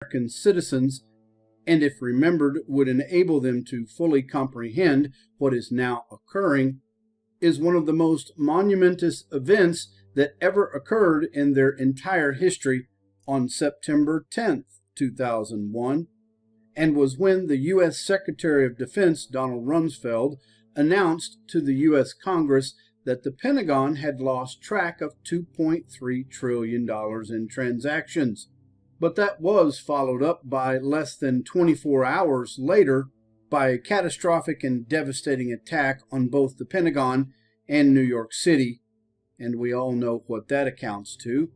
American citizens, and if remembered would enable them to fully comprehend what is now occurring, is one of the most monumentous events that ever occurred in their entire history on September 10th, 2001, and was when the U.S. Secretary of Defense Donald Rumsfeld announced to the U.S. Congress that the Pentagon had lost track of $2.3 trillion in transactions. But that was followed up by less than 24 hours later by a catastrophic and devastating attack on both the Pentagon and New York City, and we all know what that accounts to.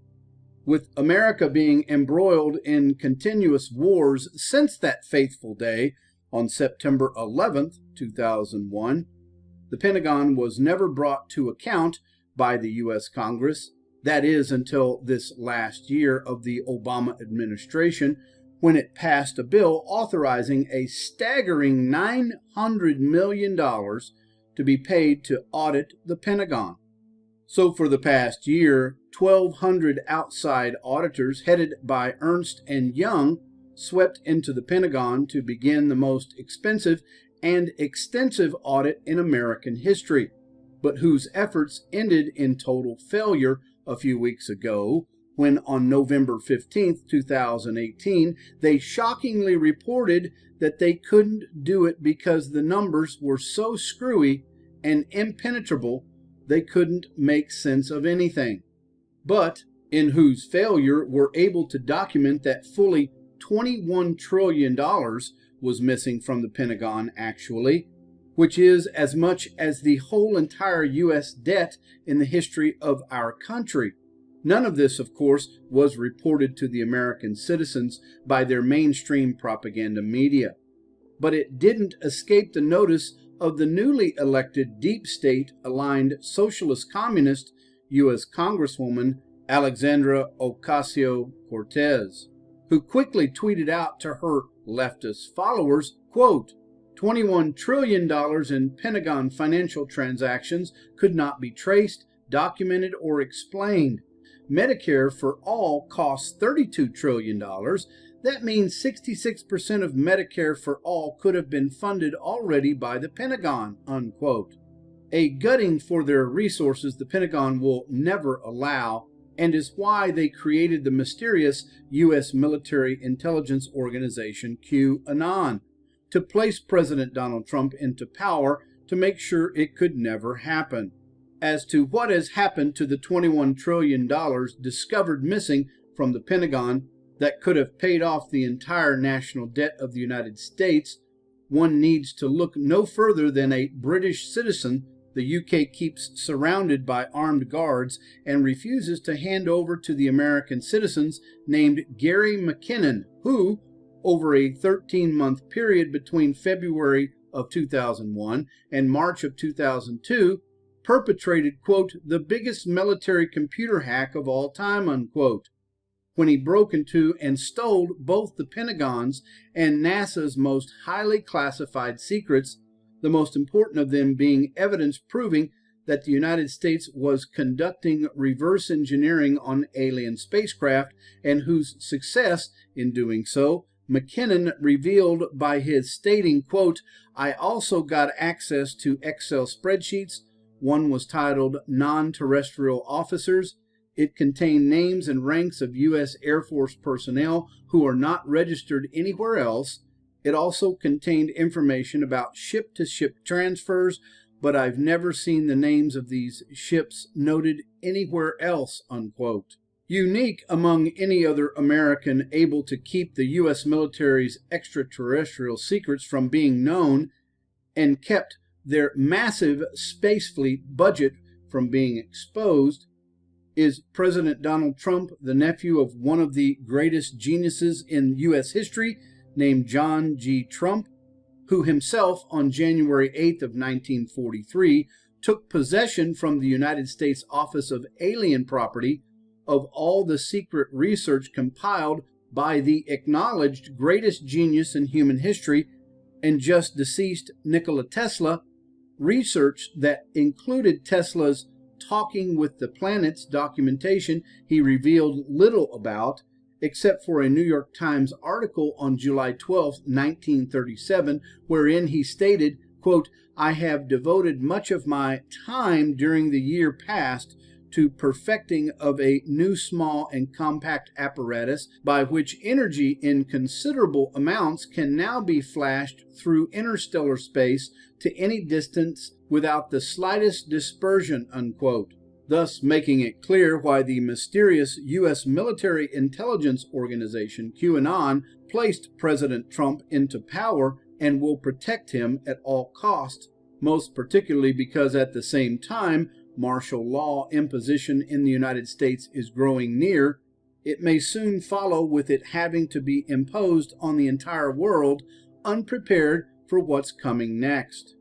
With America being embroiled in continuous wars since that fateful day on September 11th, 2001, the Pentagon was never brought to account by the U.S. Congress. That is until this last year of the Obama administration, when it passed a bill authorizing a staggering $900 million to be paid to audit the Pentagon. So for the past year, 1,200 outside auditors headed by Ernst & Young swept into the Pentagon to begin the most expensive and extensive audit in American history, but whose efforts ended in total failure a few weeks ago, when on November 15, 2018, they shockingly reported that they couldn't do it because the numbers were so screwy and impenetrable they couldn't make sense of anything, but in whose failure were able to document that fully $21 trillion was missing from the Pentagon actually, which is as much as the whole entire U.S. debt in the history of our country. None of this, of course, was reported to the American citizens by their mainstream propaganda media. But it didn't escape the notice of the newly elected deep state-aligned socialist communist U.S. Congresswoman Alexandra Ocasio-Cortez, who quickly tweeted out to her leftist followers, quote, $21 trillion in Pentagon financial transactions could not be traced, documented, or explained. Medicare for all costs $32 trillion. That means 66% of Medicare for all could have been funded already by the Pentagon, unquote. A gutting for their resources the Pentagon will never allow, and is why they created the mysterious U.S. military intelligence organization QAnon, to place President Donald Trump into power to make sure it could never happen. As to what has happened to the $21 trillion discovered missing from the Pentagon that could have paid off the entire national debt of the United States, one needs to look no further than a British citizen the UK keeps surrounded by armed guards and refuses to hand over to the American citizens named Gary McKinnon, who, over a 13-month period between February of 2001 and March of 2002, perpetrated, quote, the biggest military computer hack of all time, unquote, when he broke into and stole both the Pentagon's and NASA's most highly classified secrets, the most important of them being evidence proving that the United States was conducting reverse engineering on alien spacecraft, and whose success in doing so McKinnon revealed by his stating, quote, I also got access to Excel spreadsheets. One was titled Non-Terrestrial Officers. It contained names and ranks of U.S. Air Force personnel who are not registered anywhere else. It also contained information about ship-to-ship transfers, but I've never seen the names of these ships noted anywhere else, unquote. Unique among any other American able to keep the U.S. military's extraterrestrial secrets from being known and kept their massive space fleet budget from being exposed, is President Donald Trump, the nephew of one of the greatest geniuses in U.S. history, named John G. Trump, who himself on January 8th of 1943 took possession from the United States Office of Alien Property of all the secret research compiled by the acknowledged greatest genius in human history and just deceased Nikola Tesla, research that included Tesla's Talking with the Planets documentation he revealed little about, except for a New York Times article on July 12, 1937, wherein he stated, quote, "I have devoted much of my time during the year past to perfecting of a new small and compact apparatus by which energy in considerable amounts can now be flashed through interstellar space to any distance without the slightest dispersion," unquote. Thus making it clear why the mysterious U.S. military intelligence organization, QAnon, placed President Trump into power and will protect him at all costs, most particularly because at the same time martial law imposition in the United States is growing near. It may soon follow with it having to be imposed on the entire world, unprepared for what's coming next.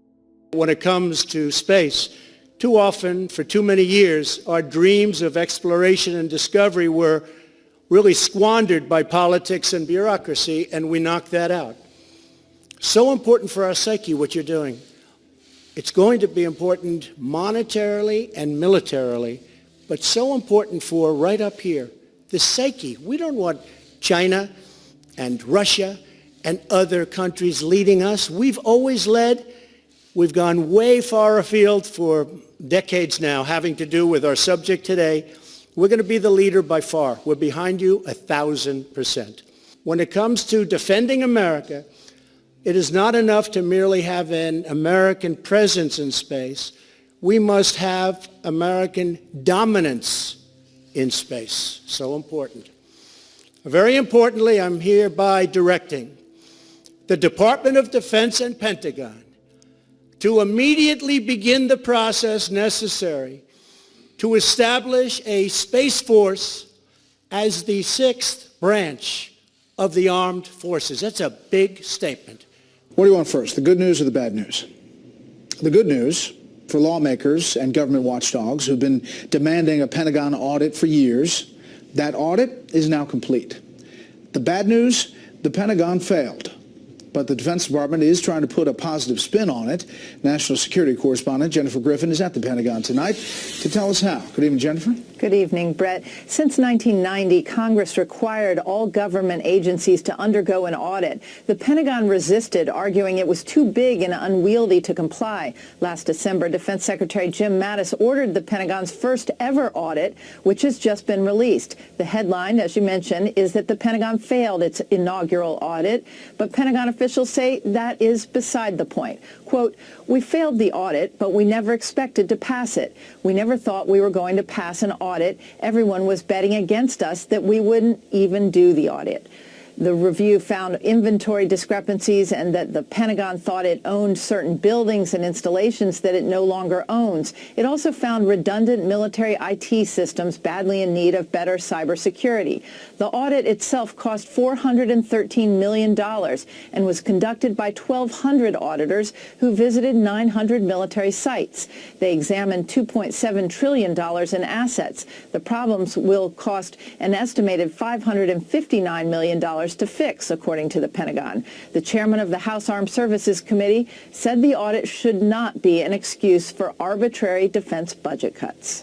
When it comes to space, too often, for too many years, our dreams of exploration and discovery were really squandered by politics and bureaucracy, and we knocked that out. So important for our psyche, what you're doing. It's going to be important monetarily and militarily, but so important for right up here, the psyche. We don't want China and Russia and other countries leading us. We've always led. We've gone way far afield for decades now, having to do with our subject today. We're going to be the leader by far. We're behind you 1,000%. When it comes to defending America, it is not enough to merely have an American presence in space. We must have American dominance in space. So important. Very importantly, I'm hereby directing the Department of Defense and Pentagon to immediately begin the process necessary to establish a Space Force as the sixth branch of the armed forces. That's a big statement. What do you want first, the good news or the bad news? The good news for lawmakers and government watchdogs who've been demanding a Pentagon audit for years, that audit is now complete. The bad news, the Pentagon failed. But the Defense Department is trying to put a positive spin on it. National Security Correspondent Jennifer Griffin is at the Pentagon tonight to tell us how. Good evening, Jennifer. Good evening, Brett. Since 1990, Congress required all government agencies to undergo an audit. The Pentagon resisted, arguing it was too big and unwieldy to comply. Last December, Defense Secretary Jim Mattis ordered the Pentagon's first ever audit, which has just been released. The headline, as you mentioned, is that the Pentagon failed its inaugural audit, but Pentagon officials say that is beside the point. Quote, "We failed the audit, but we never expected to pass it. We never thought we were going to pass an audit. Everyone was betting against us that we wouldn't even do the audit." The review found inventory discrepancies and that the Pentagon thought it owned certain buildings and installations that it no longer owns. It also found redundant military IT systems badly in need of better cybersecurity. The audit itself cost $413 million and was conducted by 1,200 auditors who visited 900 military sites. They examined $2.7 trillion in assets. The problems will cost an estimated $559 million to fix, according to the Pentagon. The chairman of the House Armed Services Committee said the audit should not be an excuse for arbitrary defense budget cuts.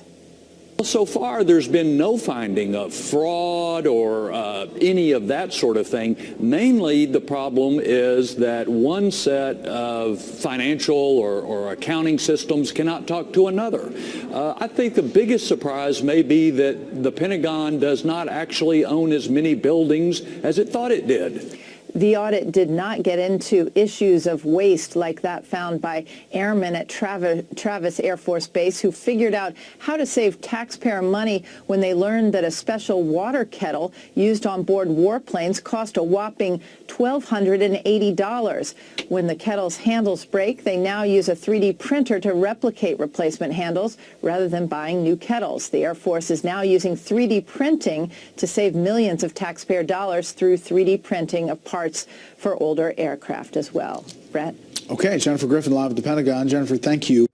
So far, there's been no finding of fraud or any of that sort of thing. Mainly, the problem is that one set of financial or accounting systems cannot talk to another. I think the biggest surprise may be that the Pentagon does not actually own as many buildings as it thought it did. The audit did not get into issues of waste like that found by airmen at Travis Air Force Base who figured out how to save taxpayer money when they learned that a special water kettle used on board warplanes cost a whopping $1,280. When the kettle's handles break, they now use a 3D printer to replicate replacement handles rather than buying new kettles. The Air Force is now using 3D printing to save millions of taxpayer dollars through 3D printing of parts for older aircraft as well. Brett? Okay, Jennifer Griffin live at the Pentagon. Jennifer, thank you.